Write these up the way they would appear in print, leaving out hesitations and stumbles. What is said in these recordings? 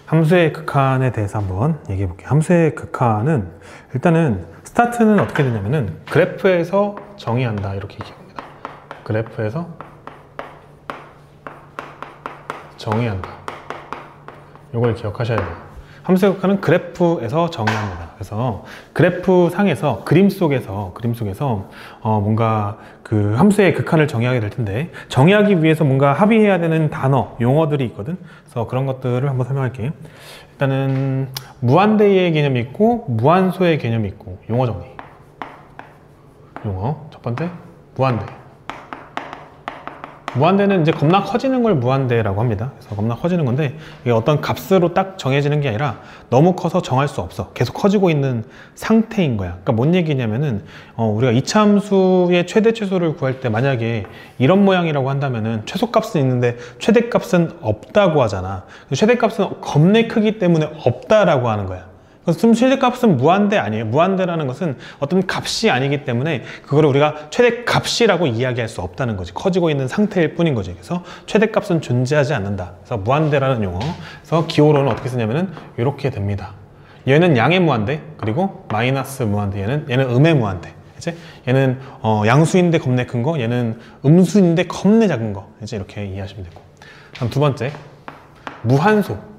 함수의 극한에 대해서 한번 얘기해 볼게요. 함수의 극한은 일단은 스타트는 어떻게 되냐면은 그래프에서 정의한다 이렇게 얘기합니다. 그래프에서 정의한다. 이걸 기억하셔야 돼요. 함수의 극한은 그래프에서 정의합니다. 그래서 그래프 상에서 그림 속에서 뭔가 그 함수의 극한을 정의하게 될 텐데, 정의하기 위해서 뭔가 합의해야 되는 단어, 용어들이 있거든. 그래서 그런 것들을 한번 설명할게요. 일단은 무한대의 개념이 있고 무한소의 개념이 있고, 용어 정리. 용어 첫 번째, 무한대. 무한대는 이제 겁나 커지는 걸 무한대라고 합니다. 그래서 겁나 커지는 건데, 이게 어떤 값으로 딱 정해지는 게 아니라 너무 커서 정할 수 없어. 계속 커지고 있는 상태인 거야. 그러니까 뭔 얘기냐면은 우리가 이차함수의 최대 최소를 구할 때 만약에 이런 모양이라고 한다면은 최소값은 있는데 최대값은 없다고 하잖아. 최대값은 겁내 크기 때문에 없다라고 하는 거야. 그래서 최대값은 무한대 아니에요. 무한대라는 것은 어떤 값이 아니기 때문에 그거를 우리가 최대값이라고 이야기할 수 없다는 거지. 커지고 있는 상태일 뿐인 거지. 그래서 최대값은 존재하지 않는다. 그래서 무한대라는 용어. 그래서 기호로는 어떻게 쓰냐면은 이렇게 됩니다. 얘는 양의 무한대, 그리고 마이너스 무한대. 얘는 음의 무한대. 이제 얘는 양수인데 겁내 큰 거, 얘는 음수인데 겁내 작은 거. 이제 이렇게 이해하시면 되고. 다음 두 번째, 무한소.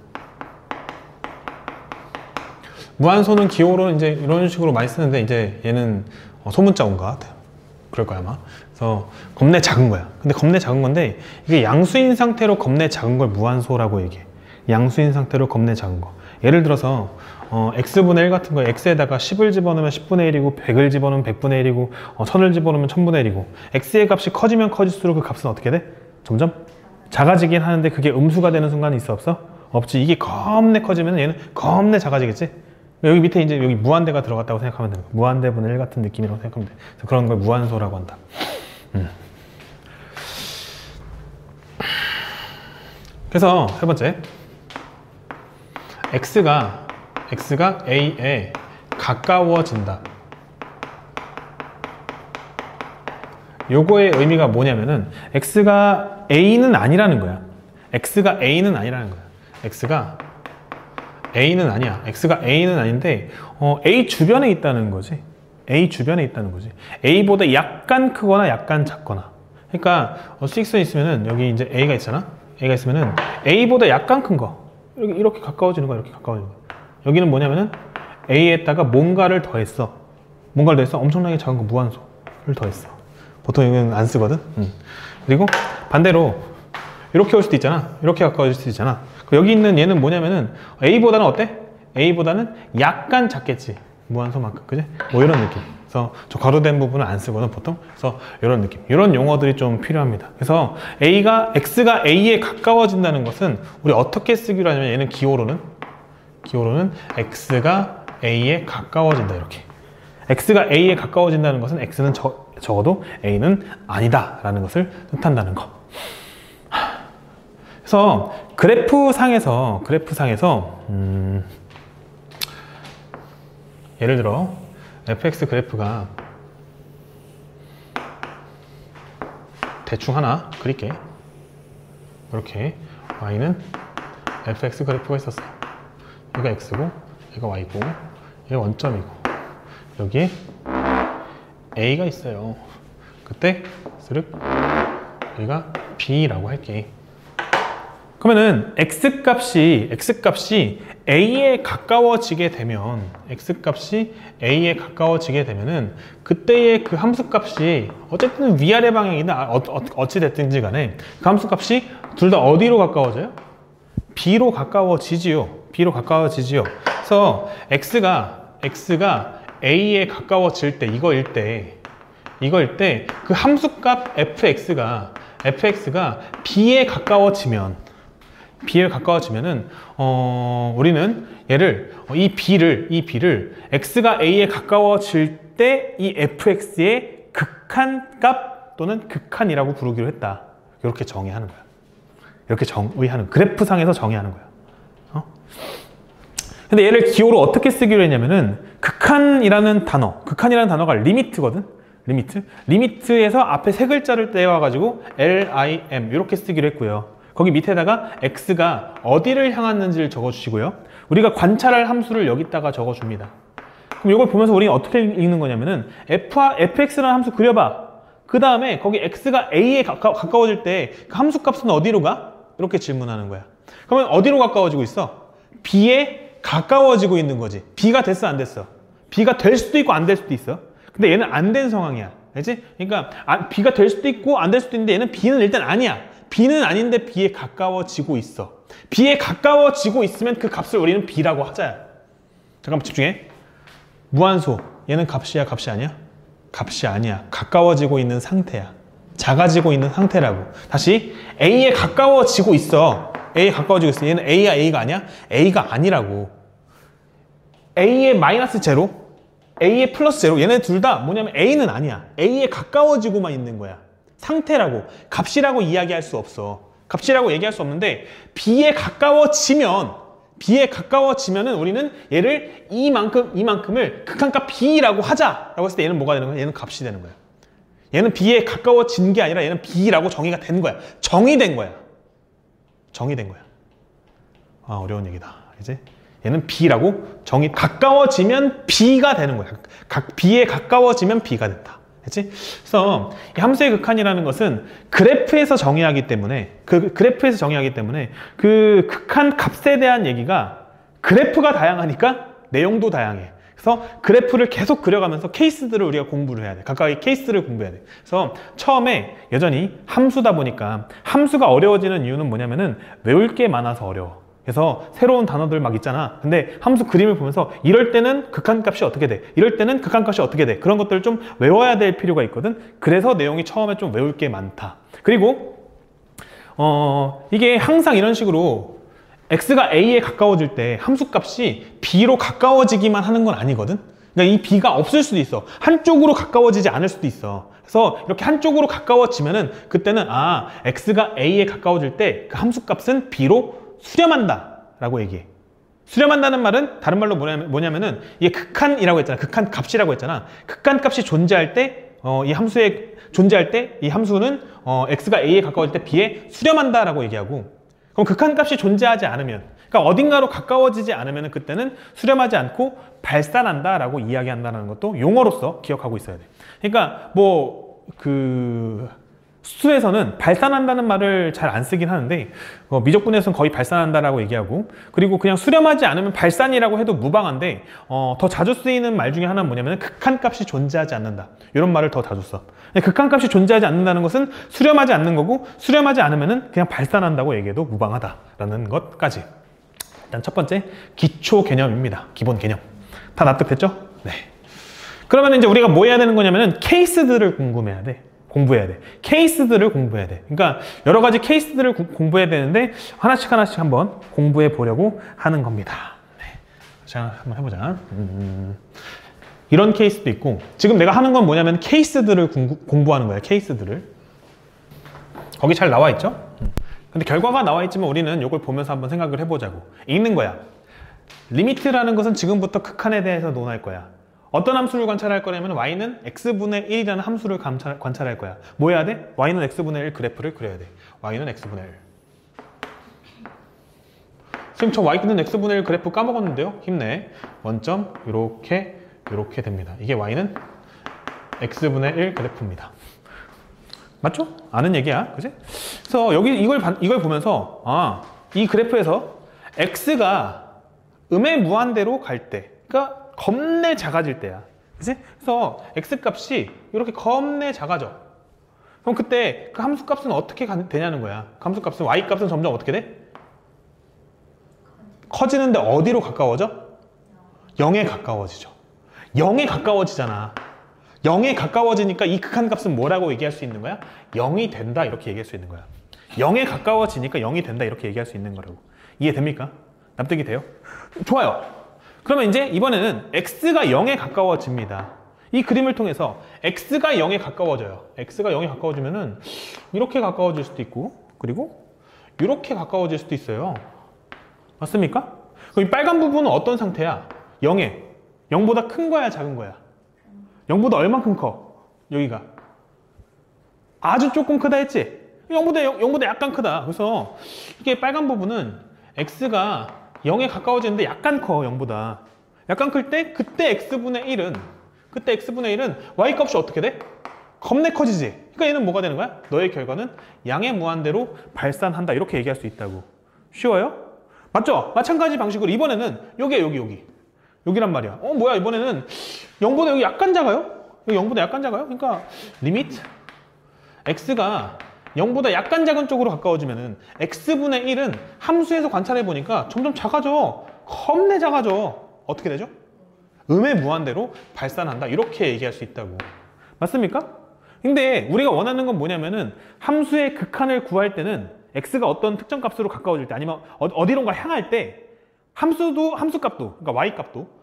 무한소는 기호로는 이제 이런 식으로 많이 쓰는데, 이제 얘는 소문자 온 것 같아요. 그럴 거야 아마. 그래서 겁내 작은 거야. 근데 겁내 작은 건데, 이게 양수인 상태로 겁내 작은 걸 무한소라고 얘기해. 양수인 상태로 겁내 작은 거. 예를 들어서 x분의 1 같은 거, x에다가 10을 집어넣으면 10분의 1이고 100을 집어넣으면 100분의 1이고 1000을 집어넣으면 1000분의 1이고, x의 값이 커지면 커질수록 그 값은 어떻게 돼? 점점 작아지긴 하는데, 그게 음수가 되는 순간이 있어 없어? 없지. 이게 겁내 커지면 얘는 겁내 작아지겠지? 여기 밑에 이제 여기 무한대가 들어갔다고 생각하면 됩니다. 무한대분의 1 같은 느낌이라고 생각하면 돼. 그래서 그런 걸 무한소라고 한다. 그래서 세 번째, x가 a에 가까워진다. 요거의 의미가 뭐냐면은 x가 a는 아니라는 거야. x가 a는 아니라는 거야. x가 a는 아니야. x가 a는 아닌데 a 주변에 있다는 거지. a 주변에 있다는 거지. a보다 약간 크거나 약간 작거나. 그러니까 수직선이 있으면은 여기 이제 a가 있잖아. a가 있으면은 a보다 약간 큰 거, 이렇게 가까워지는 거야. 이렇게 가까워지는 거야. 여기는 뭐냐면은 a에다가 뭔가를 더했어. 뭔가를 더해서 엄청나게 작은 거, 무한소를 더했어. 보통 여기는 안 쓰거든. 그리고 반대로 이렇게 올 수도 있잖아. 이렇게 가까워질 수도 있잖아. 여기 있는 얘는 뭐냐면은 a보다는 어때? a보다는 약간 작겠지. 무한소만큼. 그지? 뭐 이런 느낌. 그래서 저 가로된 부분은 안 쓰거든 보통. 그래서 이런 느낌. 이런 용어들이 좀 필요합니다. 그래서 x가 a에 가까워진다는 것은 우리 어떻게 쓰기로 하냐면, 얘는 기호로는 x가 a에 가까워진다. 이렇게. x가 a에 가까워진다는 것은 x는 적어도 a는 아니다 라는 것을 뜻한다는 거. 그래서 그래프상에서 예를 들어 fx 그래프가 대충 하나 그릴게. 이렇게 y는 fx 그래프가 있었어. 여기가 x고 여기가 y고 여기가 원점이고 여기에 a가 있어요. 그때 스륵 여기가 b라고 할게. 그러면은 x값이 a에 가까워지게 되면은 그때의 그 함수값이 어쨌든 위아래 방향이든 어찌 됐든지 간에 그 함수값이 둘 다 어디로 가까워져요? b로 가까워지지요. 그래서 x가 a에 가까워질 때, 이거일 때 그 함수값 fx가 b에 가까워지면은 우리는 이 b를 x가 a에 가까워질 때 이 fx의 극한값 또는 극한이라고 부르기로 했다. 이렇게 정의하는 거야. 이렇게 정의하는, 그래프상에서 정의하는 거야. 근데 얘를 기호로 어떻게 쓰기로 했냐면은 극한이라는 단어가 리미트거든. 리미트에서 앞에 세 글자를 떼와가지고 LIM 이렇게 쓰기로 했고요. 거기 밑에다가 x가 어디를 향했는지를 적어주시고요. 우리가 관찰할 함수를 여기다가 적어줍니다. 그럼 이걸 보면서 우리가 어떻게 읽는 거냐면은 fx라는 함수 그려봐. 그 다음에 거기 x가 a에 가까워질 때 그 함수 값은 어디로 가? 이렇게 질문하는 거야. 그러면 어디로 가까워지고 있어? b에 가까워지고 있는 거지. b가 됐어 안 됐어? b가 될 수도 있고 안 될 수도 있어. 근데 얘는 안 된 상황이야. 알지? 그러니까 b가 될 수도 있고 안 될 수도 있는데 얘는 b는 일단 아니야. b는 아닌데 b에 가까워지고 있어. b에 가까워지고 있으면 그 값을 우리는 b라고 하자야. 잠깐만 집중해. 무한소. 얘는 값이야 값이 아니야? 값이 아니야. 가까워지고 있는 상태야. 작아지고 있는 상태라고. 다시 a에 가까워지고 있어. a에 가까워지고 있어. 얘는 a야 a가 아니야? a가 아니라고. a에 마이너스 제로, a에 플러스 제로. 얘네 둘 다 뭐냐면 a는 아니야. a에 가까워지고만 있는 거야. 상태라고. 값이라고 이야기할 수 없어. 값이라고 얘기할 수 없는데 b에 가까워지면은 우리는 얘를 이만큼을 극한값 b라고 하자라고 했을 때 얘는 뭐가 되는 거야? 얘는 값이 되는 거야. 얘는 b에 가까워진 게 아니라 얘는 b라고 정의가 된 거야. 정의된 거야. 정의된 거야. 아, 어려운 얘기다. 이제 얘는 b라고 가까워지면 b가 되는 거야. b에 가까워지면 b가 됐다. 그치? 그래서 이 함수의 극한이라는 것은 그래프에서 정의하기 때문에 그 극한 값에 대한 얘기가 그래프가 다양하니까 내용도 다양해. 그래서 그래프를 계속 그려가면서 케이스들을 우리가 공부를 해야 돼. 각각의 케이스를 공부해야 돼. 그래서 처음에 여전히 함수다 보니까 함수가 어려워지는 이유는 뭐냐면은 외울 게 많아서 어려워. 그래서 새로운 단어들 막 있잖아. 근데 함수 그림을 보면서 이럴 때는 극한값이 어떻게 돼? 이럴 때는 극한값이 어떻게 돼? 그런 것들을 좀 외워야 될 필요가 있거든. 그래서 내용이 처음에 좀 외울 게 많다. 그리고 이게 항상 이런 식으로 x가 a에 가까워질 때 함수값이 b로 가까워지기만 하는 건 아니거든. 그러니까 이 b가 없을 수도 있어. 한쪽으로 가까워지지 않을 수도 있어. 그래서 이렇게 한쪽으로 가까워지면은 그때는 x가 a에 가까워질 때 그 함수값은 b로 수렴한다 라고 얘기해. 수렴한다는 말은 다른 말로 뭐냐면은 이게 극한이라고 했잖아. 극한 값이라고 했잖아. 극한 값이 존재할 때 이 함수는 x가 a에 가까워질 때 b에 수렴한다 라고 얘기하고, 그럼 극한 값이 존재하지 않으면, 그러니까 어딘가로 가까워지지 않으면 그때는 수렴하지 않고 발산한다 라고 이야기한다는 것도 용어로서 기억하고 있어야 돼. 그러니까 수에서는 발산한다는 말을 잘 안 쓰긴 하는데 미적분에서는 거의 발산한다라고 얘기하고, 그리고 그냥 수렴하지 않으면 발산이라고 해도 무방한데 더 자주 쓰이는 말 중에 하나는 뭐냐면 극한값이 존재하지 않는다, 이런 말을 더 자주 써. 극한값이 존재하지 않는다는 것은 수렴하지 않는 거고, 수렴하지 않으면 그냥 발산한다고 얘기해도 무방하다라는 것까지. 일단 첫 번째 기초 개념입니다. 기본 개념. 다 납득됐죠? 네. 그러면 이제 우리가 뭐 해야 되는 거냐면은 케이스들을 공부해야 돼. 케이스들을 공부해야 돼. 그러니까 여러 가지 케이스들을 공부해야 되는데 하나씩 한번 공부해 보려고 하는 겁니다. 네. 자, 한번 해보자. 이런 케이스도 있고, 지금 내가 하는 건 뭐냐면 케이스들을 공부하는 거야. 케이스들을. 거기 잘 나와 있죠? 근데 결과가 나와 있지만 우리는 이걸 보면서 한번 생각을 해보자고. 읽는 거야. 리미트라는 것은 지금부터 극한에 대해서 논할 거야. 어떤 함수를 관찰할 거냐면 y는 x분의 1이라는 함수를 관찰할 거야. 뭐 해야 돼? y는 x분의 1 그래프를 그려야 돼. y는 x분의 1. 선생님 저 y는 x분의 1 그래프 까먹었는데요? 힘내. 원점 이렇게 됩니다. 이게 y는 x분의 1 그래프입니다. 맞죠? 아는 얘기야. 그지? 그래서 여기 이걸 보면서 이 그래프에서 x가 음의 무한대로 갈 때, 그러니까 겁내 작아질 때야. 그치? 그래서 x값이 이렇게 겁내 작아져. 그럼 그때 그 함수값은 어떻게 되냐는 거야. 그 함수값은 y값은 점점 어떻게 돼? 커지는데 어디로 가까워져? 0에 가까워지죠. 0에 가까워지잖아. 0에 가까워지니까 이 극한값은 뭐라고 얘기할 수 있는 거야? 0이 된다, 이렇게 얘기할 수 있는 거야. 0에 가까워지니까 0이 된다, 이렇게 얘기할 수 있는 거라고. 이해됩니까? 납득이 돼요? 좋아요. 그러면 이제 이번에는 x가 0에 가까워집니다. 이 그림을 통해서 x가 0에 가까워져요. x가 0에 가까워지면은 이렇게 가까워질 수도 있고, 그리고 이렇게 가까워질 수도 있어요. 맞습니까? 그럼 이 빨간 부분은 어떤 상태야? 0보다 큰 거야, 작은 거야? 0보다 얼만큼 커? 여기가 아주 조금 크다 했지? 0보다 약간 크다. 그래서 이게 빨간 부분은 x가 0에 가까워지는데 약간 커, 0보다. 약간 클 때 그때 x분의 1은 y 값이 어떻게 돼? 겁내 커지지. 그러니까 얘는 뭐가 되는 거야? 너의 결과는 양의 무한대로 발산한다. 이렇게 얘기할 수 있다고. 쉬워요? 맞죠? 마찬가지 방식으로 이번에는 여기란 말이야. 뭐야 이번에는 0보다 여기 약간 작아요? 여기 0보다 약간 작아요? 그러니까 리미트 x가 0보다 약간 작은 쪽으로 가까워지면은 x분의 1은 함수에서 관찰해 보니까 점점 작아져. 겁내 작아져. 어떻게 되죠? 음의 무한대로 발산한다. 이렇게 얘기할 수 있다고. 맞습니까? 근데 우리가 원하는 건 뭐냐면은 함수의 극한을 구할 때는 x가 어떤 특정 값으로 가까워질 때 아니면 어디론가 향할 때 함수값도 그러니까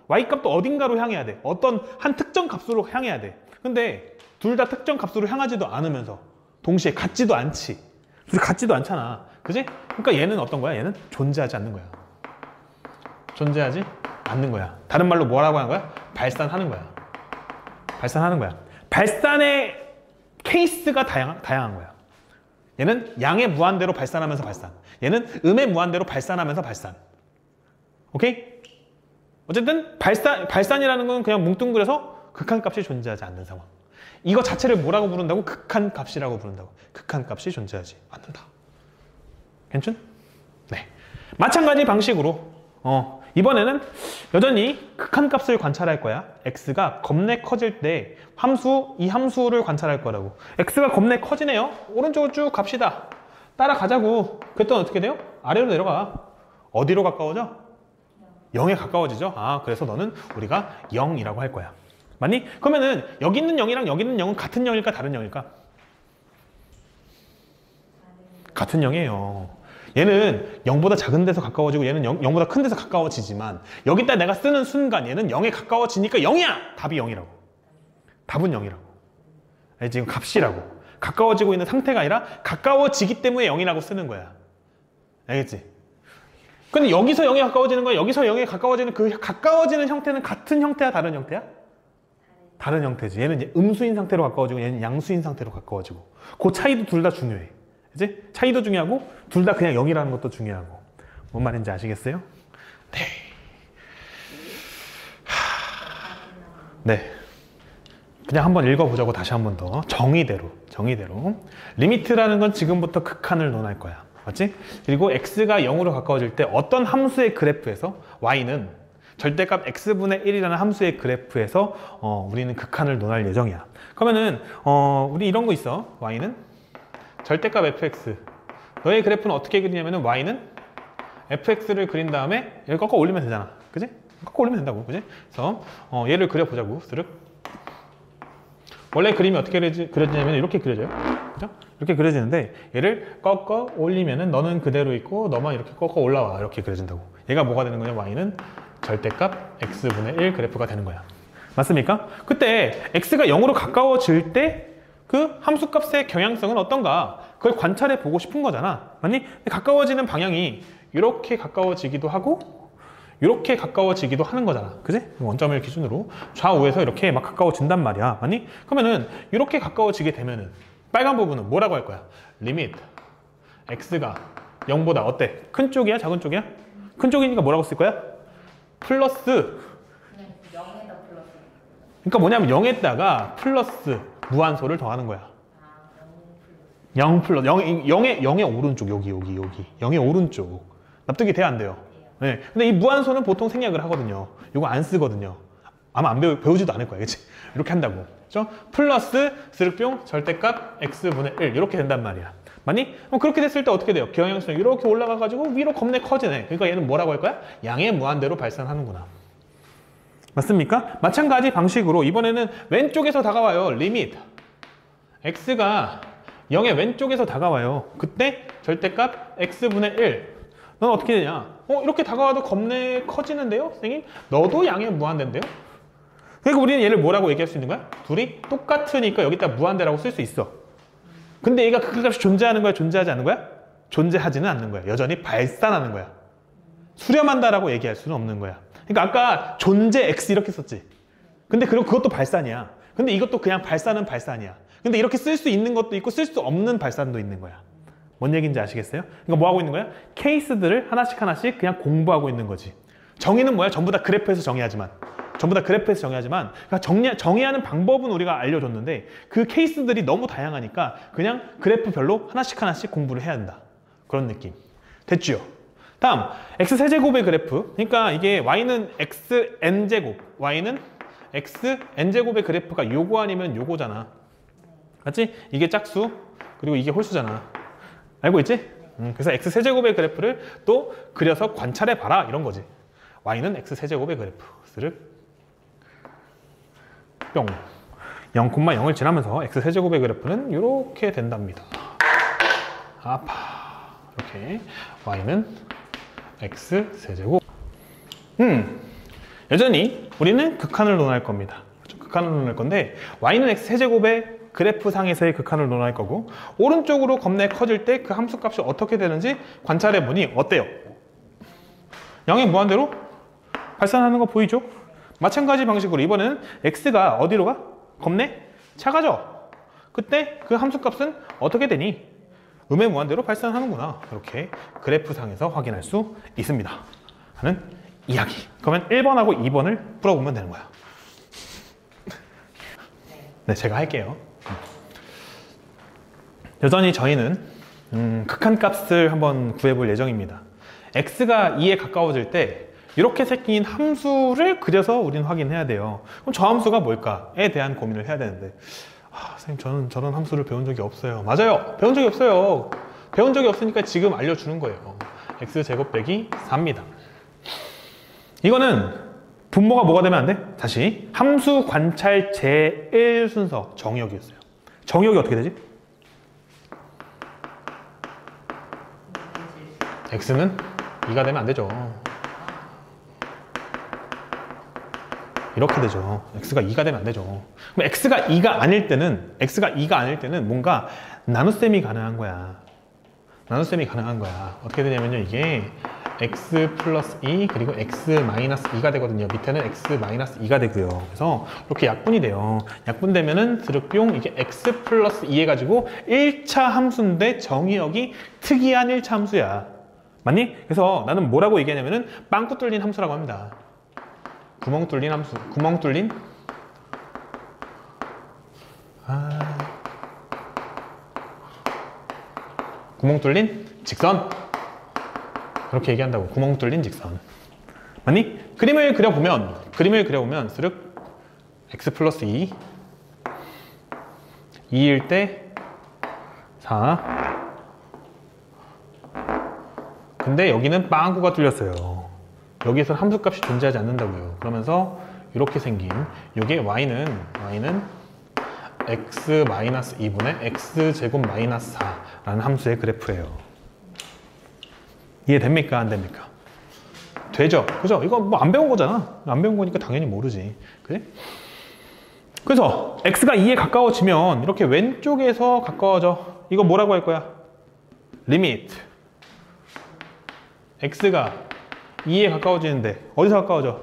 y값도 어딘가로 향해야 돼. 어떤 한 특정 값으로 향해야 돼. 근데 둘 다 특정 값으로 향하지도 않으면서 동시에 같지도 않지. 같지도 않잖아. 그지? 그러니까 얘는 어떤 거야? 얘는 존재하지 않는 거야. 존재하지 않는 거야. 다른 말로 뭐라고 하는 거야? 발산하는 거야. 발산의 케이스가 다양한 거야. 얘는 양의 무한대로 발산하면서 발산. 얘는 음의 무한대로 발산하면서 발산. 오케이? 어쨌든 발산이라는 건 그냥 뭉뚱그려서 극한값이 존재하지 않는 상황. 이거 자체를 뭐라고 부른다고? 극한값이라고 부른다고. 극한값이 존재하지 않는다. 괜찮? 네. 마찬가지 방식으로 이번에는 여전히 극한값을 관찰할 거야. x가 겁내 커질 때 이 함수를 관찰할 거라고. x가 겁내 커지네요. 오른쪽으로 쭉 갑시다. 따라가자고. 그랬더니 어떻게 돼요? 아래로 내려가. 어디로 가까워져? 0에 가까워지죠. 그래서 너는 우리가 0이라고 할 거야. 맞니? 그러면은 여기 있는 0이랑 여기 있는 0은 같은 0일까 다른 0일까? 같은 0이에요. 얘는 0보다 작은 데서 가까워지고 얘는 0보다 큰 데서 가까워지지만 여기다 내가 쓰는 순간 얘는 0에 가까워지니까 0이야! 답이 0이라고. 답은 0이라고. 지금 값이라고. 가까워지고 있는 상태가 아니라 가까워지기 때문에 0이라고 쓰는 거야. 알겠지? 근데 여기서 0에 가까워지는 거야. 여기서 0에 가까워지는 그 가까워지는 형태는 같은 형태야? 다른 형태야? 다른 형태지. 얘는 이제 음수인 상태로 가까워지고 얘는 양수인 상태로 가까워지고. 그 차이도 둘 다 중요해. 그치? 차이도 중요하고 둘 다 그냥 0이라는 것도 중요하고. 뭔 말인지 아시겠어요? 네. 네. 그냥 한번 읽어보자고 다시 한 번 더. 정의대로. 리미트라는 건 지금부터 극한을 논할 거야. 맞지? 그리고 x가 0으로 가까워질 때 어떤 함수의 그래프에서 y는 절대값 x분의 1이라는 함수의 그래프에서 우리는 극한을 논할 예정이야. 그러면은 우리 이런 거 있어. y는 절대값 fx. 너의 그래프는 어떻게 그리냐면은 y는 fx를 그린 다음에 얘를 꺾어 올리면 되잖아. 그지? 꺾어 올리면 된다고. 그지? 그래서 얘를 그려보자고. 스륵. 원래 그림이 어떻게 그려지냐면 이렇게 그려져요. 그죠? 이렇게 그려지는데 얘를 꺾어 올리면은 너는 그대로 있고 너만 이렇게 꺾어 올라와. 이렇게 그려진다고. 얘가 뭐가 되는 거냐? y는 절대값 x분의 1 그래프가 되는 거야. 맞습니까? 그때 x가 0으로 가까워질 때 그 함수값의 경향성은 어떤가? 그걸 관찰해 보고 싶은 거잖아. 맞니? 가까워지는 방향이 이렇게 가까워지기도 하고 이렇게 가까워지기도 하는 거잖아. 그지? 원점을 기준으로 좌우에서 이렇게 막 가까워진단 말이야. 맞니? 그러면은 이렇게 가까워지게 되면은 빨간 부분은 뭐라고 할 거야? 리미트 x가 0보다 어때? 큰 쪽이야? 작은 쪽이야? 큰 쪽이니까 뭐라고 쓸 거야? 플러스. 네, 0에다 플러스. 그러니까 뭐냐면 0에다가 플러스 무한소를 더하는 거야. 0 플러스 0의 오른쪽 여기 0의 오른쪽. 납득이 돼야 안 돼요? 네. 근데 이 무한소는 보통 생략을 하거든요. 이거 안 쓰거든요. 아마 안 배우지도 않을 거야. 그치? 이렇게 한다고. 그죠? 플러스 스륵뿅 절대값 x분의 1 이렇게 된단 말이야. 맞니? 그럼 그렇게 됐을 때 어떻게 돼요? 경향성이 이렇게 올라가가지고 위로 겁내 커지네. 그러니까 얘는 뭐라고 할 거야? 양의 무한대로 발산하는구나. 맞습니까? 마찬가지 방식으로 이번에는 왼쪽에서 다가와요. 리미트 x가 0의 왼쪽에서 다가와요. 그때 절대값 x분의 1. 넌 어떻게 되냐? 이렇게 다가와도 겁내 커지는데요? 선생님? 너도 양의 무한대인데요? 그러니까 우리는 얘를 뭐라고 얘기할 수 있는 거야? 둘이 똑같으니까 여기다 무한대라고 쓸 수 있어. 근데 얘가 극한값이 존재하는 거야? 존재하지 않는 거야? 존재하지는 않는 거야. 여전히 발산하는 거야. 수렴한다라고 얘기할 수는 없는 거야. 그러니까 아까 존재 x 이렇게 썼지. 근데 그것도 발산이야. 근데 이것도 그냥 발산은 발산이야. 근데 이렇게 쓸 수 있는 것도 있고 쓸 수 없는 발산도 있는 거야. 뭔 얘기인지 아시겠어요? 그러니까 뭐 하고 있는 거야? 케이스들을 하나씩 하나씩 그냥 공부하고 있는 거지. 정의는 뭐야? 전부 다 그래프에서 정의하지만. 전부 다 그래프에서 정의하지만 그러니까 정의하는 방법은 우리가 알려줬는데 그 케이스들이 너무 다양하니까 그냥 그래프별로 하나씩 하나씩 공부를 해야 한다. 그런 느낌. 됐죠? 다음 x세제곱의 그래프. 그러니까 이게 y는 xn제곱, y는 xn제곱의 그래프가 요거 아니면 요거잖아. 맞지? 이게 짝수 그리고 이게 홀수잖아. 알고 있지? 그래서 x세제곱의 그래프를 또 그려서 관찰해봐라 이런 거지. y는 x세제곱의 그래프. 스륵 뿅. 0,0을 지나면서 x세제곱의 그래프는 이렇게 된답니다. 아파. 이렇게 y는 x세제곱. 여전히 우리는 극한을 논할 겁니다. 극한을 논할 건데 y는 x세제곱의 그래프 상에서의 극한을 논할 거고 오른쪽으로 겁내 커질 때 그 함수값이 어떻게 되는지 관찰해 보니 어때요? 0의 무한대로 발산하는 거 보이죠? 마찬가지 방식으로 이번에는 x가 어디로 가? 겁내 작아져. 그때 그 함수값은 어떻게 되니? 음의 무한대로 발산하는구나. 이렇게 그래프상에서 확인할 수 있습니다. 하는 이야기. 그러면 1번하고 2번을 풀어보면 되는 거야. 네, 제가 할게요. 여전히 저희는 극한값을 한번 구해볼 예정입니다. x가 2에 가까워질 때 이렇게 생긴 함수를 그려서 우리는 확인해야 돼요. 그럼 저 함수가 뭘까에 대한 고민을 해야 되는데 선생님 저는 저런 함수를 배운 적이 없어요. 맞아요. 배운 적이 없어요. 배운 적이 없으니까 지금 알려주는 거예요. x제곱 빼기 4입니다. 이거는 분모가 뭐가 되면 안 돼? 다시 함수 관찰 제1 순서 정의역이었어요. 정의역이 어떻게 되지? x는 2가 되면 안 되죠. 이렇게 되죠. x가 2가 되면 안 되죠. 그럼 x가 2가 아닐 때는 뭔가 나눗셈이 가능한 거야. 나눗셈이 가능한 거야. 어떻게 되냐면요. 이게 x 플러스 2 그리고 x 마이너스 2가 되거든요. 밑에는 x 마이너스 2가 되고요. 그래서 이렇게 약분이 돼요. 약분되면은 드륵뿅 이게 x 플러스 2 해가지고 1차 함수인데 정의역이 특이한 1차 함수야. 맞니? 그래서 나는 뭐라고 얘기하냐면은 빵꾸 뚫린 함수라고 합니다. 구멍 뚫린 함수. 구멍 뚫린 구멍 뚫린 직선. 그렇게 얘기한다고. 구멍 뚫린 직선. 맞니? 그림을 그려보면 스륵 x 플러스 2 2일 때 4. 근데 여기는 빵꾸가 뚫렸어요. 여기서 함수값이 존재하지 않는다고요. 그러면서 이렇게 생긴 이게 y는 x 마이너스 2분의 x제곱 마이너스 4라는 함수의 그래프예요. 이해됩니까? 안 됩니까? 되죠? 그죠? 이거 뭐 안 배운 거잖아. 안 배운 거니까 당연히 모르지. 그래? 그래서 x가 2에 가까워지면 이렇게 왼쪽에서 가까워져. 이거 뭐라고 할 거야? 리미트. x가 2에 가까워지는데 어디서 가까워져?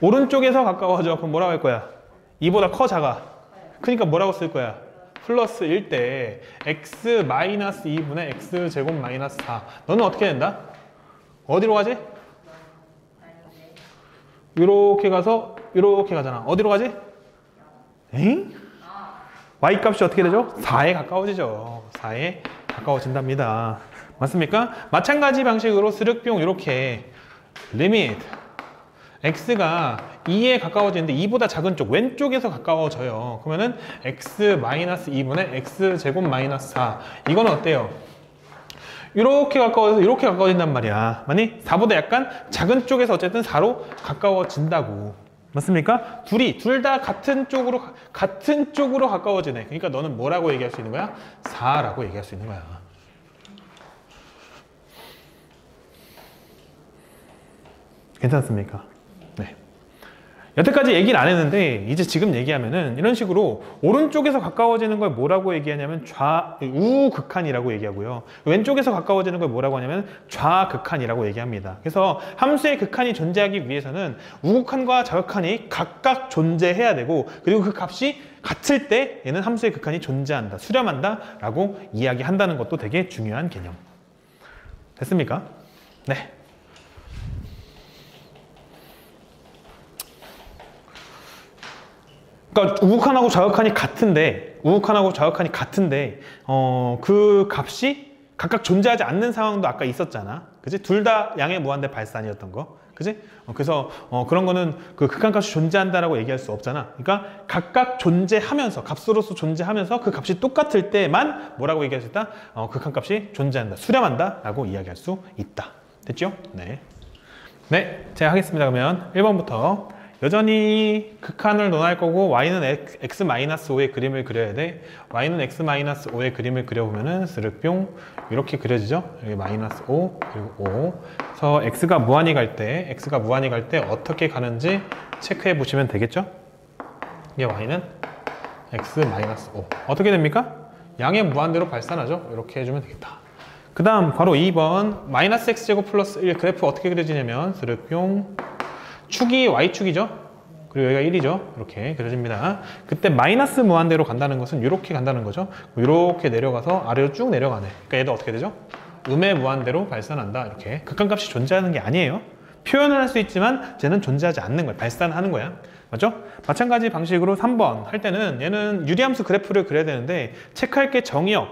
오른쪽에서 가까워져. 그럼 뭐라고 할 거야? 2보다 커 작아? 그러니까 뭐라고 쓸 거야? 플러스 1 때 x 마이너스 2분의 x제곱 마이너스 4. 너는 어떻게 된다? 어디로 가지? 이렇게 가서 이렇게 가잖아. 어디로 가지? 엥? y 값이 어떻게 되죠? 4에 가까워지죠. 4에 가까워진답니다. 맞습니까? 마찬가지 방식으로 스륵뿅 이렇게 리미트 x가 2에 가까워지는데 2보다 작은 쪽 왼쪽에서 가까워져요. 그러면은 x 마이너스 2분의 x제곱 마이너스 4. 이거는 어때요? 이렇게 가까워져서 이렇게 가까워진단 말이야. 맞니? 4보다 약간 작은 쪽에서 어쨌든 4로 가까워진다고. 맞습니까? 둘 다 같은 쪽으로 가까워지네. 그러니까 너는 뭐라고 얘기할 수 있는 거야? 4라고 얘기할 수 있는 거야. 괜찮습니까? 네. 여태까지 얘기를 안 했는데 이제 지금 얘기하면은 이런 식으로 오른쪽에서 가까워지는 걸 뭐라고 얘기하냐면 우극한이라고 얘기하고요. 왼쪽에서 가까워지는 걸 뭐라고 하냐면 좌극한이라고 얘기합니다. 그래서 함수의 극한이 존재하기 위해서는 우극한과 좌극한이 각각 존재해야 되고 그리고 그 값이 같을 때 얘는 함수의 극한이 존재한다, 수렴한다 라고 이야기한다는 것도 되게 중요한 개념. 됐습니까? 네. 그러니까 우극한하고 좌극한이 같은데 그 값이 각각 존재하지 않는 상황도 아까 있었잖아. 그지? 둘 다 양의 무한대 발산이었던 거. 그지? 그래서 그런 거는 그 극한값이 존재한다라고 얘기할 수 없잖아. 그러니까 각각 존재하면서, 값으로서 존재하면서 그 값이 똑같을 때만 뭐라고 얘기할 수 있다? 극한값이 존재한다, 수렴한다 라고 이야기할 수 있다. 됐죠? 네. 네, 제가 하겠습니다. 그러면 1번부터 여전히 극한을 논할 거고 y는 x-5의 그림을 그려야 돼. y는 x-5의 그림을 그려보면은 스르뿅 이렇게 그려지죠. 여기 -5 그리고 5. 그래서 x가 무한히 갈 때 어떻게 가는지 체크해 보시면 되겠죠. 이게 y는 x-5 어떻게 됩니까? 양의 무한대로 발산하죠. 이렇게 해주면 되겠다. 그 다음 바로 2번 -x제곱 플러스 1 그래프 어떻게 그려지냐면 스르뿅 축이 y축이죠. 그리고 여기가 1이죠. 이렇게 그려집니다. 그때 마이너스 무한대로 간다는 것은 이렇게 간다는 거죠. 이렇게 내려가서 아래로 쭉 내려가네. 그러니까 얘도 어떻게 되죠? 음의 무한대로 발산한다. 이렇게 극한값이 존재하는 게 아니에요. 표현을 할 수 있지만 쟤는 존재하지 않는 거야. 발산하는 거야. 맞죠? 마찬가지 방식으로 3번 할 때는 얘는 유리함수 그래프를 그려야 되는데 체크할 게 정의역,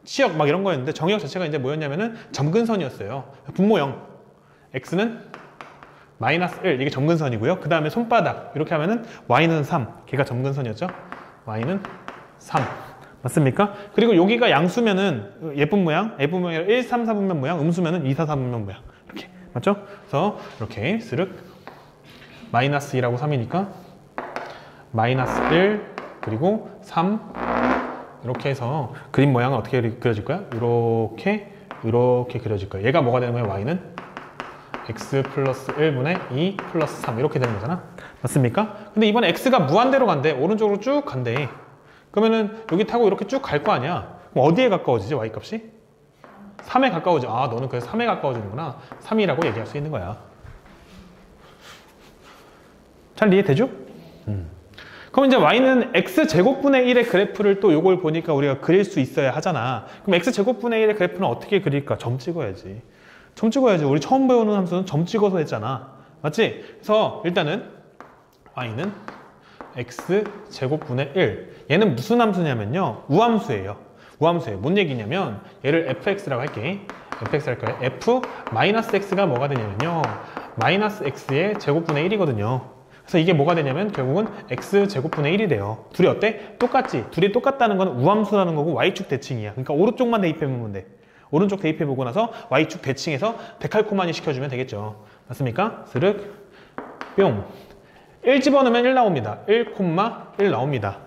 치역 막 이런 거였는데 정의역 자체가 이제 뭐였냐면은 점근선이었어요. 분모 0. x는 -1 이게 점근선이고요. 그 다음에 손바닥 이렇게 하면은 y는 3 걔가 점근선이었죠. y는 3 맞습니까? 그리고 여기가 양수면은 예쁜 모양, 예쁜 모양이 1, 3, 4분면 모양, 음수면은 2, 4, 4분면 모양 이렇게 맞죠? 그래서 이렇게 스륵 -2라고 3이니까 -1 그리고 3 이렇게 해서 그림 모양은 어떻게 그려질 거야? 이렇게 그려질 거야. 얘가 뭐가 되는 거야? y는 x 플러스 1분의 2 플러스 3 이렇게 되는 거잖아. 맞습니까? 근데 이번에 x가 무한대로 간대. 오른쪽으로 쭉 간대. 그러면은 여기 타고 이렇게 쭉 갈 거 아니야. 그럼 어디에 가까워지지? y값이? 3에 가까워져. 아, 너는 그래서 3에 가까워지는구나. 3이라고 얘기할 수 있는 거야. 잘 이해되죠? 그럼 이제 y는 x제곱분의 1의 그래프를 또 요걸 보니까 우리가 그릴 수 있어야 하잖아. 그럼 x제곱분의 1의 그래프는 어떻게 그릴까? 점 찍어야지. 점 찍어야지. 우리 처음 배우는 함수는 점 찍어서 했잖아. 맞지? 그래서 일단은 y는 x제곱분의 1. 얘는 무슨 함수냐면요. 우함수예요. 우함수예요. 뭔 얘기냐면 얘를 fx라고 할게. fx 할 거예요. f-x가 뭐가 되냐면요. -x의 제곱분의 1이거든요. 그래서 이게 뭐가 되냐면 결국은 x제곱분의 1이 돼요. 둘이 어때? 똑같지? 둘이 똑같다는 건 우함수라는 거고 y축 대칭이야. 그러니까 오른쪽만 대입해보면 돼. 오른쪽 대입해보고 나서 y축 대칭해서 데칼코마니 시켜주면 되겠죠. 맞습니까? 스륵 뿅 1 집어넣으면 1 나옵니다. 1,1 나옵니다.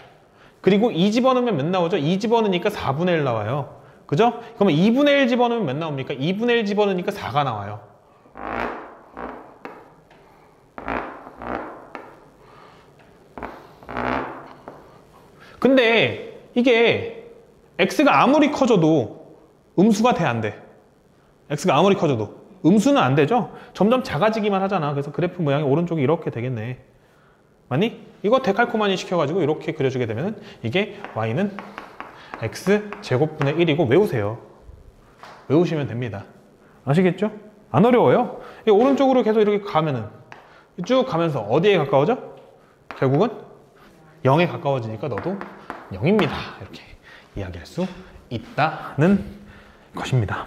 그리고 2 집어넣으면 몇 나오죠? 2 집어넣으니까 4분의 1 나와요. 그죠? 그러면 2분의 1 집어넣으면 몇 나옵니까? 2분의 1 집어넣으니까 4가 나와요. 근데 이게 x가 아무리 커져도 음수가 돼, 안 돼? x가 아무리 커져도 음수는 안 되죠? 점점 작아지기만 하잖아. 그래서 그래프 모양이 오른쪽이 이렇게 되겠네. 맞니? 이거 데칼코마니 시켜가지고 이렇게 그려주게 되면 이게 y는 x제곱분의 1이고 외우세요. 외우시면 됩니다. 아시겠죠? 안 어려워요. 오른쪽으로 계속 이렇게 가면은 쭉 가면서 어디에 가까워져? 결국은 0에 가까워지니까 너도 0입니다. 이렇게 이야기할 수 있다는 것입니다.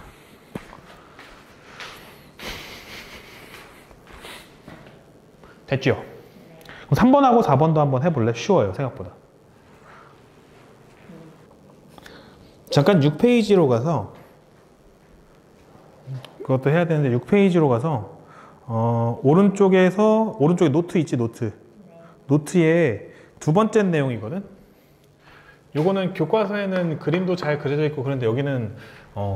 됐죠? 그럼 3번하고 4번도 한번 해볼래? 쉬워요, 생각보다. 잠깐 6페이지로 가서 그것도 해야 되는데 6페이지로 가서 오른쪽에 노트 있지, 노트. 노트에 두 번째 내용이거든? 요거는 교과서에는 그림도 잘 그려져 있고 그런데 여기는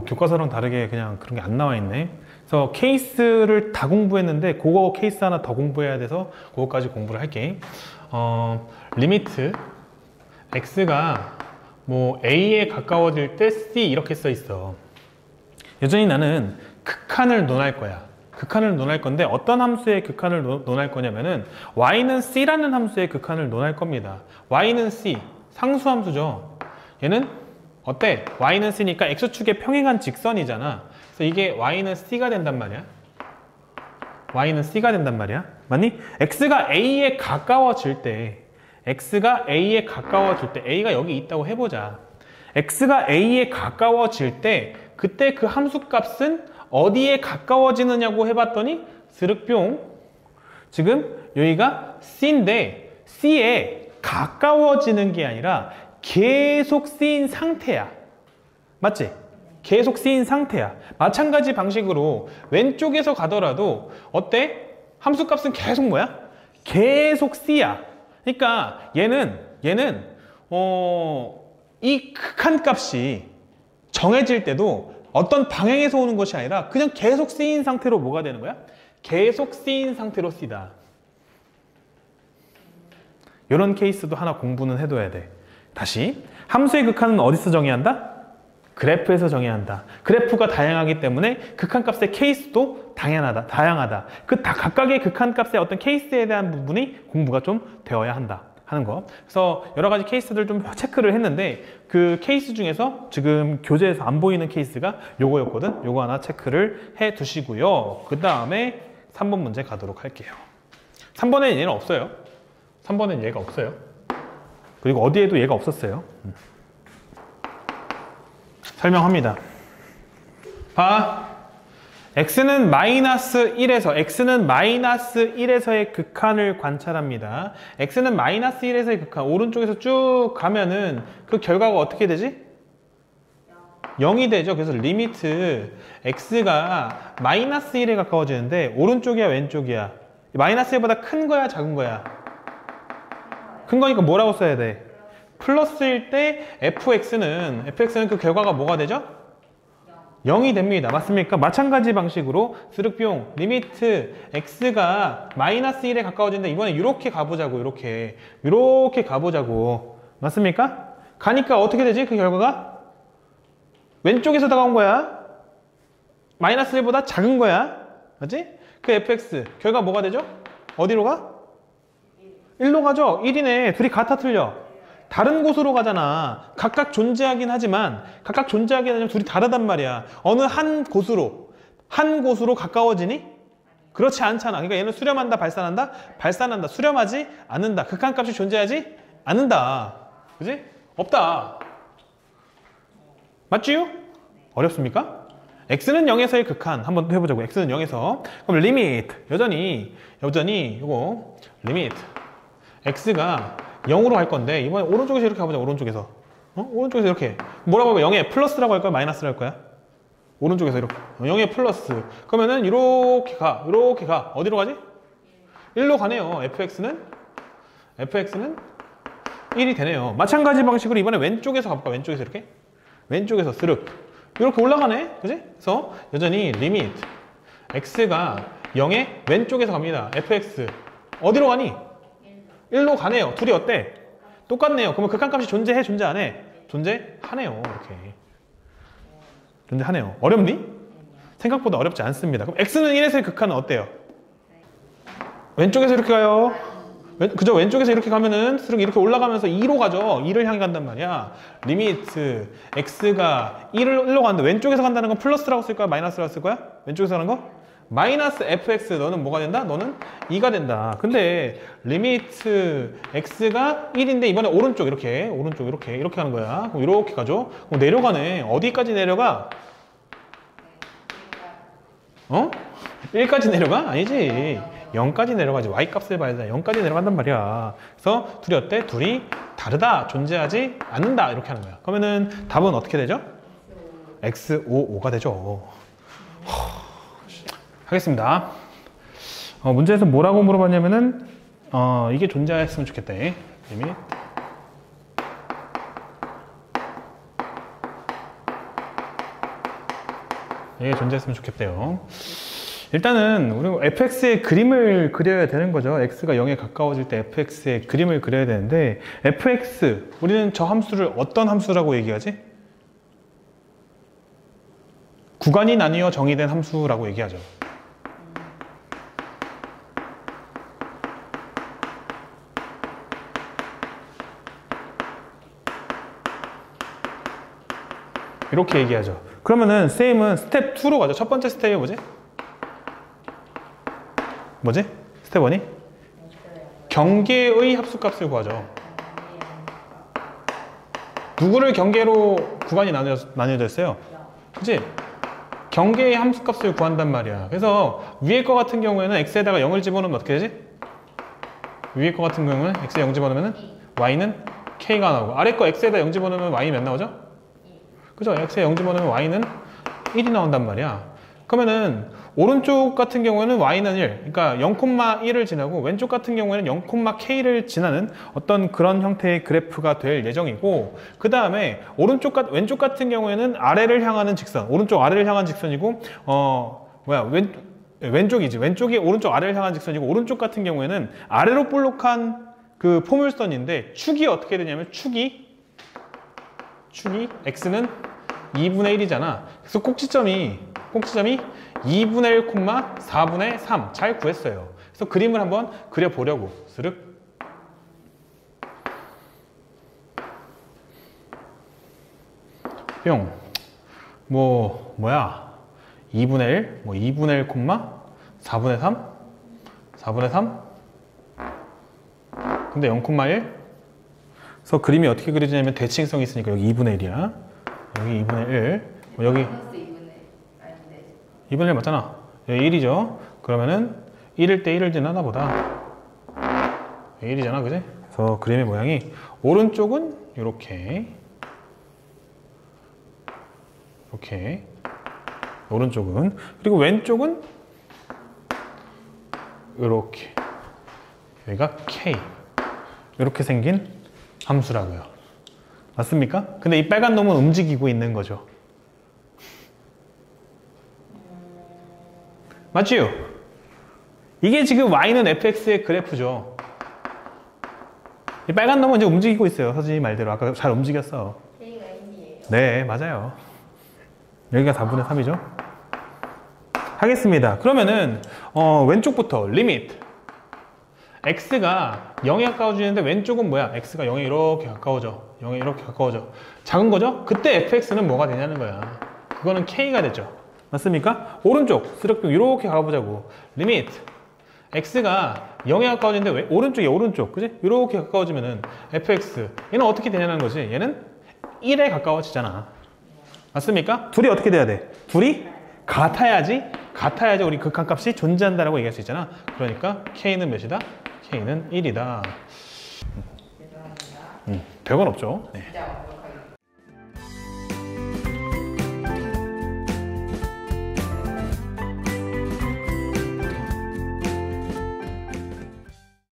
교과서랑 다르게 그냥 그런 게 안 나와 있네. 그래서 케이스를 다 공부했는데 그거 케이스 하나 더 공부해야 돼서 그거까지 공부를 할게. 리미트 x가 뭐 a에 가까워질 때 c 이렇게 써 있어. 여전히 나는 극한을 논할 거야. 극한을 논할 건데 어떤 함수의 극한을 논할 거냐면은 y는 c라는 함수의 극한을 논할 겁니다. y는 c 상수함수죠. 얘는 어때? y는 c니까 x축의 평행한 직선이잖아. 그래서 이게 y는 c가 된단 말이야. y는 c가 된단 말이야. 맞니? x가 a에 가까워질 때 x가 a에 가까워질 때 a가 여기 있다고 해보자. x가 a에 가까워질 때 그때 그 함수값은 어디에 가까워지느냐고 해봤더니 스륵뿅 지금 여기가 c인데 c에 가까워지는 게 아니라 계속 c인 상태야. 맞지? 계속 c인 상태야. 마찬가지 방식으로 왼쪽에서 가더라도 어때? 함수값은 계속 뭐야? 계속 c야. 그러니까 얘는 이 극한값이 정해질 때도 어떤 방향에서 오는 것이 아니라 그냥 계속 c인 상태로 뭐가 되는 거야? 계속 c인 상태로 c다. 이런 케이스도 하나 공부는 해둬야 돼. 다시 함수의 극한은 어디서 정해야 한다? 그래프에서 정해야 한다. 그래프가 다양하기 때문에 극한값의 케이스도 다양하다. 그 각각의 극한값의 어떤 케이스에 대한 부분이 공부가 좀 되어야 한다 하는 거. 그래서 여러 가지 케이스들 좀 체크를 했는데 그 케이스 중에서 지금 교재에서 안 보이는 케이스가 요거였거든. 요거 하나 체크를 해 두시고요. 그 다음에 3번 문제 가도록 할게요. 3번에는 얘는 없어요. 3번에는 얘가 없어요. 그리고 어디에도 얘가 없었어요. 설명합니다. 봐. x는 마이너스 1에서의 극한을 관찰합니다. x는 마이너스 1에서의 극한, 오른쪽에서 쭉 가면은 그 결과가 어떻게 되지? 0이 되죠. 그래서 리미트 x가 마이너스 1에 가까워지는데 오른쪽이야 왼쪽이야? 마이너스 1보다 큰 거야 작은 거야? 큰 거니까 뭐라고 써야 돼? 플러스일 때 fx는 그 결과가 뭐가 되죠? 0이 됩니다. 맞습니까? 마찬가지 방식으로 스륵뿅 리미트 x가 마이너스 1에 가까워지는데 이번에 이렇게 가보자고. 이렇게 가보자고. 맞습니까? 가니까 어떻게 되지? 그 결과가 왼쪽에서 다가온 거야. 마이너스 1보다 작은 거야. 맞지? 그 fx 결과 뭐가 되죠? 어디로 가? 1로 가죠? 1이네. 둘이 같아 틀려? 다른 곳으로 가잖아. 각각 존재하긴 하지만 둘이 다르단 말이야. 어느 한 곳으로 가까워지니? 그렇지 않잖아. 그러니까 얘는 수렴한다, 발산한다? 발산한다. 수렴하지 않는다. 극한값이 존재하지 않는다. 그지? 없다. 맞지요? 어렵습니까? x는 0에서의 극한 한번 또 해보자고. x는 0에서. 그럼 리미트 여전히 요거 리미트 x가 0으로 갈 건데 이번에 오른쪽에서 이렇게 가보자. 오른쪽에서 오른쪽에서 이렇게 뭐라고 할까? 0에 플러스라고 할 거야? 마이너스라고 할 거야? 오른쪽에서 이렇게 0에 플러스. 그러면은 이렇게 가 어디로 가지? 1로 가네요. fx는 1이 되네요. 마찬가지 방식으로 이번에 왼쪽에서 가볼까? 왼쪽에서 스륵 이렇게 올라가네. 그지? 그래서 여전히 리미트 x가 0에 왼쪽에서 갑니다. fx 어디로 가니? 1로 가네요. 둘이 어때? 똑같네요. 그러면 극한값이 존재해? 존재 안 해? 존재하네요. 이렇게 존재하네요. 어렵니? 생각보다 어렵지 않습니다. 그럼 x는 1에서의 극한은 어때요? 왼쪽에서 이렇게 가요. 그죠? 왼쪽에서 이렇게 가면은 스르륵 이렇게 올라가면서 2로 가죠. 2를 향해 간단 말이야. 리미트 x가 1로 가는데 왼쪽에서 간다는 건 플러스라고 쓸 거야? 마이너스라고 쓸 거야? 왼쪽에서 가는 거? 마이너스 fx 너는 뭐가 된다? 너는 2가 된다. 근데 리미트 x가 1인데 이번에 오른쪽 이렇게 가는 거야. 그럼 이렇게 가죠. 그럼 내려가네. 어디까지 내려가? 1까지 내려가? 아니지. 0까지 내려가지. y값을 봐야 돼. 0까지 내려간단 말이야. 그래서 둘이 어때? 둘이 다르다. 존재하지 않는다. 이렇게 하는 거야. 그러면은 답은 어떻게 되죠? x55가 되죠. 하겠습니다. 문제에서 뭐라고 물어봤냐면은 이게 존재했으면 좋겠다. 리밋 이게 존재했으면 좋겠대요. 일단은 우리 fx의 그림을 그려야 되는 거죠. x가 0에 가까워질 때 fx의 그림을 그려야 되는데 fx 우리는 저 함수를 어떤 함수라고 얘기하지? 구간이 나뉘어 정의된 함수라고 얘기하죠. 그렇게 얘기하죠. 그러면은 쌤은 스텝 2로 가죠. 첫 번째 스텝이 뭐지? 뭐지? 스텝 1이? 경계의 합수값을 구하죠. 누구를 경계로 구간이 나뉘어져 있어요? 그치? 경계의 함수값을 구한단 말이야. 그래서 위에 거 같은 경우에는 x에다가 0을 집어넣으면 어떻게 되지? 위에 거 같은 경우는 x에 0 집어넣으면 y는 k가 나오고, 아래 거 x에다 0 집어넣으면 y 몇 나오죠? 그죠? x에 0 집어넣으면 y는 1이 나온단 말이야. 그러면은 오른쪽 같은 경우에는 y는 1, 그러니까 0,1을 지나고, 왼쪽 같은 경우에는 0,k를 지나는 어떤 그런 형태의 그래프가 될 예정이고, 그 다음에 왼쪽 같은 경우에는 아래를 향하는 직선, 오른쪽 아래를 향한 직선이고, 왼쪽이 오른쪽 아래를 향한 직선이고, 오른쪽 같은 경우에는 아래로 볼록한 그 포물선인데, 축이 어떻게 되냐면 축이 x는 2분의 1이잖아. 그래서 꼭지점이 2분의 1, 4분의 3 잘 구했어요. 그래서 그림을 한번 그려보려고. 스륵. 뿅. 뭐야? 2분의 1? 2분의 1, 4분의 3? 4분의 3? 근데 0,1? 그래서 그림이 어떻게 그려지냐면 대칭성이 있으니까 여기 2분의 1이야. 여기 2분의 1. 여기 마이너스 2분의 아닌데 2분의 1 맞잖아. 여기 1이죠. 그러면은 1일 때 1을 지나나 보다. 1이잖아, 그지? 그래서 그림의 모양이 오른쪽은 이렇게 오른쪽은, 그리고 왼쪽은 이렇게, 여기가 k 이렇게 생긴 함수라고요. 맞습니까? 근데 이 빨간 놈은 움직이고 있는 거죠. 맞지요? 이게 지금 y는 fx의 그래프죠. 이 빨간 놈은 이제 움직이고 있어요. 서진이 말대로 아까 잘 움직였어. K가 1이에요. 네, 맞아요. 여기가 4분의 3이죠. 하겠습니다. 그러면은 왼쪽부터 리미트 x가 0에 가까워지는데, 왼쪽은 뭐야? x가 0에 이렇게 가까워져. 0에 이렇게 가까워져. 작은 거죠? 그때 fx는 뭐가 되냐는 거야. 그거는 k가 되죠. 맞습니까? 오른쪽 스럭병 이렇게 가보자고. 리미트 x가 0에 가까워지는데 오른쪽 그지? 이렇게 가까워지면은 fx 얘는 어떻게 되냐는 거지. 얘는 1에 가까워지잖아. 맞습니까? 둘이 어떻게 돼야 돼? 둘이 같아야지 우리 극한값이 존재한다라고 얘기할 수 있잖아. 그러니까 k는 몇이다? k는 1이다. 죄송합니다. 별건 없죠. 네. 진짜